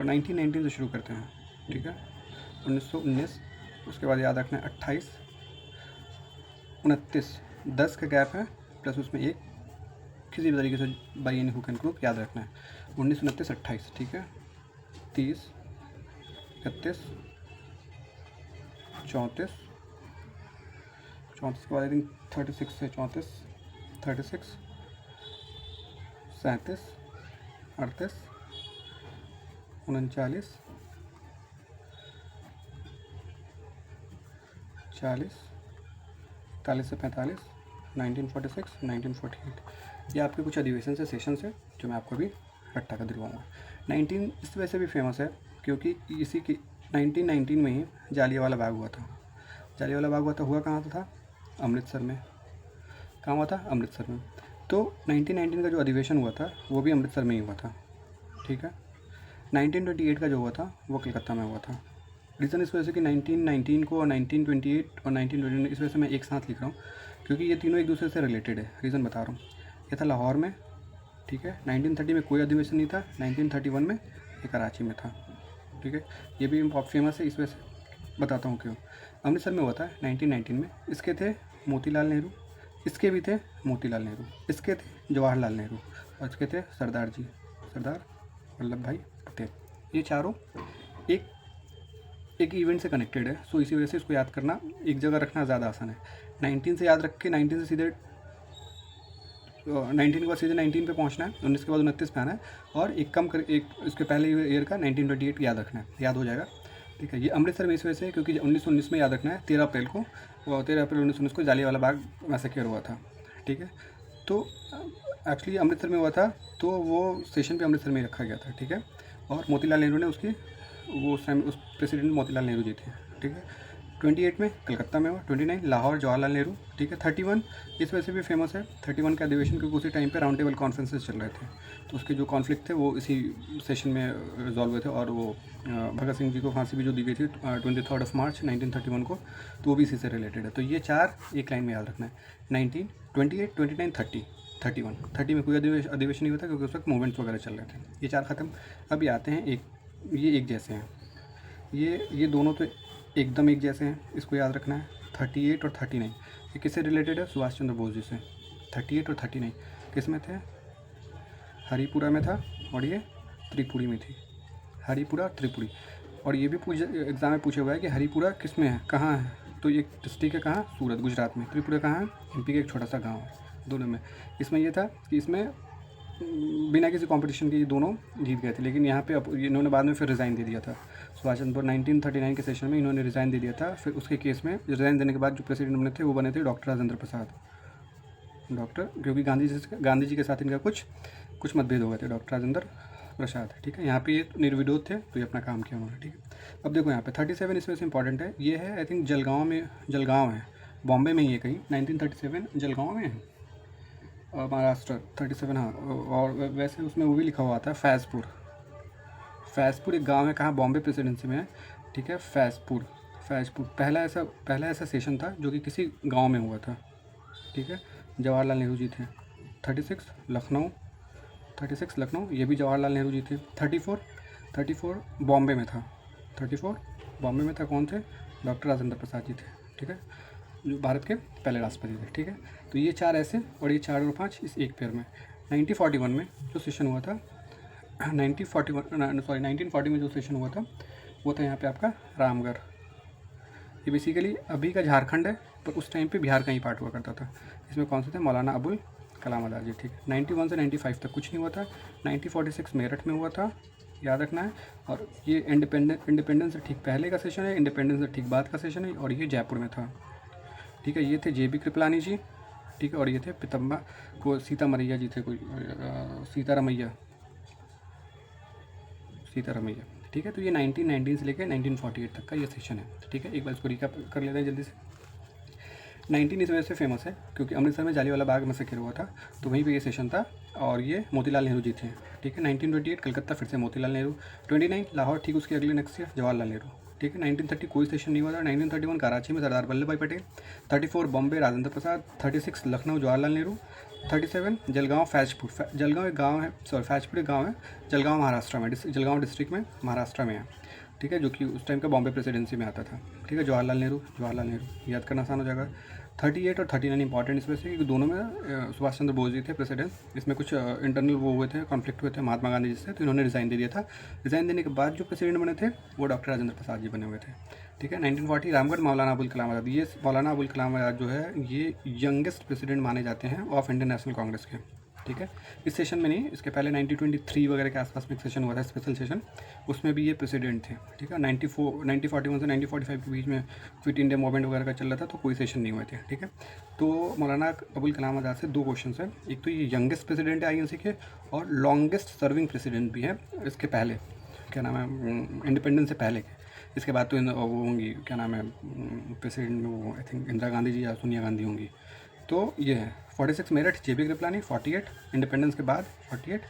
1919 से शुरू करते हैं, ठीक है। 1919, उसके बाद याद रखना है 28, 29, 10 का गैप है प्लस उसमें एक किसी भी तरीके से by any hook and crook याद रखना है। 19, 29, 28, ठीक है। 30, 31, 34, 34 के बाद आई थिंक 36 से 34, 36, 37, 38, 39, 40, 41 से 45, 1946, 1948। ये आपके कुछ अधिवेशन से सेशन से जो मैं आपको अभी इकट्ठा कर दिलवाऊँगा। 19 इस वजह से भी फेमस है क्योंकि इसी की 1919 में ही जालियांवाला बाग हुआ था। जालियांवाला बाग हुआ कहाँ था? अमृतसर में। कहाँ हुआ था? अमृतसर में। तो 1919 का जो अधिवेशन हुआ था वो भी अमृतसर में ही हुआ था, ठीक है। 1928 का जो हुआ था वो कलकत्ता में हुआ था। रीज़न इस वजह से कि 1919 को और 1928 और 1929 इस वजह से मैं एक साथ लिख रहा हूँ क्योंकि ये तीनों एक दूसरे से रिलेटेड है। रीज़न बता रहा हूँ। ये था लाहौर में, ठीक है। 1930 में कोई अधिवेशन नहीं था। 1931 में ये कराची में था, ठीक है। ये भी बहुत फेमस है, इस वजह से बताता हूँ क्यों। अमृतसर में हुआ था 1919 में। इसके थे मोतीलाल नेहरू, इसके भी थे मोतीलाल नेहरू, इसके थे जवाहरलाल नेहरू और इसके थे सरदार वल्लभ भाई पटेल। ये चारों एक इवेंट से कनेक्टेड है। सो इसी वजह से इसको याद करना, एक जगह रखना ज़्यादा आसान है। 19 से याद रख के 19 से सीधे 19 के बाद सीधे 19 पे पहुंचना है, 19 के बाद 29 पे आना है और एक कम कर एक इसके पहले ईयर का 1928 याद रखना है, याद हो जाएगा, ठीक है। ये अमृतसर में इस वजह से क्योंकि 1919 में याद रखना है 13 अप्रैल को, 13 अप्रैल 1919 को जालियांवाला बाग मैसेकर हुआ था, ठीक है। तो एक्चुअली अमृतसर में हुआ था तो वो सेशन पे अमृतसर में ही रखा गया था, ठीक है। और मोतीलाल नेहरू ने उसकी वो उस प्रेसिडेंट मोतीलाल नेहरू जी थे, ठीक है। 28 में कलकत्ता में हुआ। 29 लाहौर जवाहरलाल नेहरू, ठीक है। 31 इस वजह से भी फेमस है 31 का अधिवेशन क्योंकि उसी टाइम पे राउंड टेबल कॉन्फ्रेंसेस चल रहे थे, तो उसके जो कॉन्फ्लिक्ट थे वो इसी सेशन में रिजॉल्व हुए थे। और वो भगत सिंह जी को फांसी भी जो दी गई थी 23 मार्च 1931 को, तो वो भी इसी से रिलेटेड है। तो ये चार एक लाइन में याद रखना है। 19, 28, 29, 30, 31। 30 में कोई अधिवेशन नहीं हुआ था क्योंकि उस वक्त मूवमेंट्स वगैरह चल रहे थे। ये चार खत्म। अभी आते हैं ये एक जैसे हैं, ये दोनों तो एकदम एक जैसे हैं, इसको याद रखना है। 38 और 39 ये किससे रिलेटेड है? सुभाष चंद्र बोस जी से। 38 और 39 किस में थे? हरिपुरा में था और ये त्रिपुरी में थी। हरिपुरा त्रिपुरी। और ये भी एग्ज़ाम में पूछा हुआ है कि हरिपुरा किस में है, कहाँ है? तो ये डिस्ट्रिक्ट है कहाँ? सूरत, गुजरात में। त्रिपुरा कहाँ है? एमपी का एक छोटा सा गाँव है। दोनों में इसमें ये था कि इसमें बिना किसी कंपटीशन के ये दोनों जीत गए थे, लेकिन यहाँ पे अब इन्होंने बाद में फिर रिज़ाइन दे दिया था। सुभाष चंद्र 1939 के सेशन में इन्होंने रिज़ाइन दे दिया था। फिर उसके केस में रिज़ाइन देने के बाद जो प्रेसिडेंट बने थे वो बने थे डॉक्टर राजेंद्र प्रसाद। क्योंकि गांधी जी के साथ इनका कुछ मतभेद हो गए थे, डॉक्टर राजेंद्र प्रसाद, ठीक है। यहाँ पे ये निर्विरोध थे तो ये अपना काम किया उन्होंने, ठीक है। अब देखो यहाँ पे 37 इसमें से इंपॉर्टेंट है। ये है आई थिंक जलगांव है, बॉम्बे में ही है कहीं। 1937 जलगांव में है, महाराष्ट्र। 37 हाँ। और वैसे उसमें वो भी लिखा हुआ था फैज़पुर एक गांव है, कहाँ? बॉम्बे प्रेसिडेंसी में है, ठीक है। फैज़पुर पहला ऐसा सेशन था जो कि किसी गांव में हुआ था, ठीक है। जवाहरलाल नेहरू जी थे। 36 लखनऊ, ये भी जवाहरलाल नेहरू जी थे। 34 बॉम्बे में था। 34 बॉम्बे में था, कौन थे? डॉक्टर राजेंद्र प्रसाद जी थे, ठीक है, जो भारत के पहले राष्ट्रपति थे, ठीक है। तो ये चार ऐसे और ये 4 और 5 इस एक पेयर में। 1941 में जो सेशन हुआ था 1940 में जो सेशन हुआ था वो था यहाँ पे आपका रामगढ़। ये बेसिकली अभी का झारखंड है पर उस टाइम पे बिहार का ही पार्ट हुआ करता था। इसमें कौन से थे? मौलाना अबुल कलाम आज़ाद जी, ठीक है। 91 से 95 तक कुछ नहीं हुआ था। 1946 मेरठ में हुआ था, याद रखना है। और ये इंडिपेंडेंस से ठीक पहले का सेशन है, इंडिपेंडेंस से ठीक बाद का सेशन है, और ये जयपुर में था, ठीक है। ये थे JB कृपलानी जी, ठीक है। और ये थे पितम्बा को सीतारमैया जी थे, कोई सीतारमैया, ठीक है। तो ये 1919 से लेकर 1948 तक का ये सेशन है, ठीक है। एक बार इसको रिकैप कर लेते हैं जल्दी से। 19 इस वजह से फेमस है क्योंकि अमृतसर में जालियांवाला बाग मैसेकर हुआ था, तो वहीं पे ये सेशन था और ये मोतीलाल नेहरू जी थे, ठीक है। 1928 कलकत्ता, फिर से मोतीलाल नेहरू। 29 लाहौर, ठीक उसके अगले नेक्स्ट ईयर जवाहरलाल नेहरू, ठीक है। 1930 कोई सेशन नहीं हुआ था। 1931 कराची में सरदार वल्लभ भाई पटेल। 34 बॉम्बे राजेंद्र प्रसाद। 36 लखनऊ जवाहरलाल नेहरू। 37 जलगांव फैजपुर। जलगांव एक गांव है, सॉरी फैजपुर एक गांव है, जलगांव महाराष्ट्र में, जलगांव डिस्ट्रिक्ट में महाराष्ट्र में है, ठीक है, जो कि उस टाइम का बॉम्बे प्रेसिडेंसी में आता था, ठीक है। जवाहरलाल नेहरू याद करना आसान हो जाएगा। 38 और 39 इंपॉर्टेंट इसमें से, क्योंकि दोनों में सुभाष चंद्र बोस जी थे प्रेसिडेंट। इसमें कुछ इंटरनल वो हुए थे, कॉन्फ्लिक्ट हुए थे महात्मा गांधी जी से, तो इन्होंने रिज़ाइन दे दिया था। रिज़ाइन देने के बाद जो प्रेसिडेंट बने थे वो डॉक्टर राजेंद्र प्रसाद जी बने हुए थे, ठीक है। 1940 रामगढ़ मौलाना अबुल कलाम आज़ाद। ये मौलाना अबुल कलाम आज़ाद जो है ये यंगेस्ट प्रेसिडेंट माने जाते हैं ऑफ इंडियन नेशनल कांग्रेस के, ठीक है। इस सेशन में नहीं, इसके पहले 1923 वगैरह के आसपास में एक सेशन हुआ था, स्पेशल सेशन, उसमें भी ये प्रेसिडेंट थे, ठीक है। 1941 से 1945 के बीच में क्विट इंडिया मूवमेंट वगैरह का चल रहा था, तो कोई सेशन नहीं हुए थे, ठीक है। तो मौलाना अबुल कलाम आज़ाद से दो क्वेश्चन हैं, एक तो ये यंगेस्ट प्रेसिडेंट है INC के, और लॉन्गेस्ट सर्विंग प्रेसिडेंट भी है इसके पहले, क्या नाम है, इंडिपेंडेंस से पहले के। इसके बाद तो वो होंगी, क्या नाम है प्रेसिडेंट, वो आई थिंक इंदिरा गांधी जी या सोनिया गांधी होंगी। तो ये है 46 मेरठ JB कृपलानी, 48 इंडिपेंडेंस के बाद 48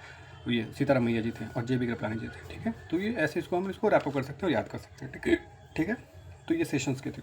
ये सीताराम मैया जी थे और JB कृपलानी जी थे, ठीक है। तो ये ऐसे इसको हम इसको रैप अप कर सकते हैं और याद कर सकते हैं, ठीक है। तो ये सेशंस के थे।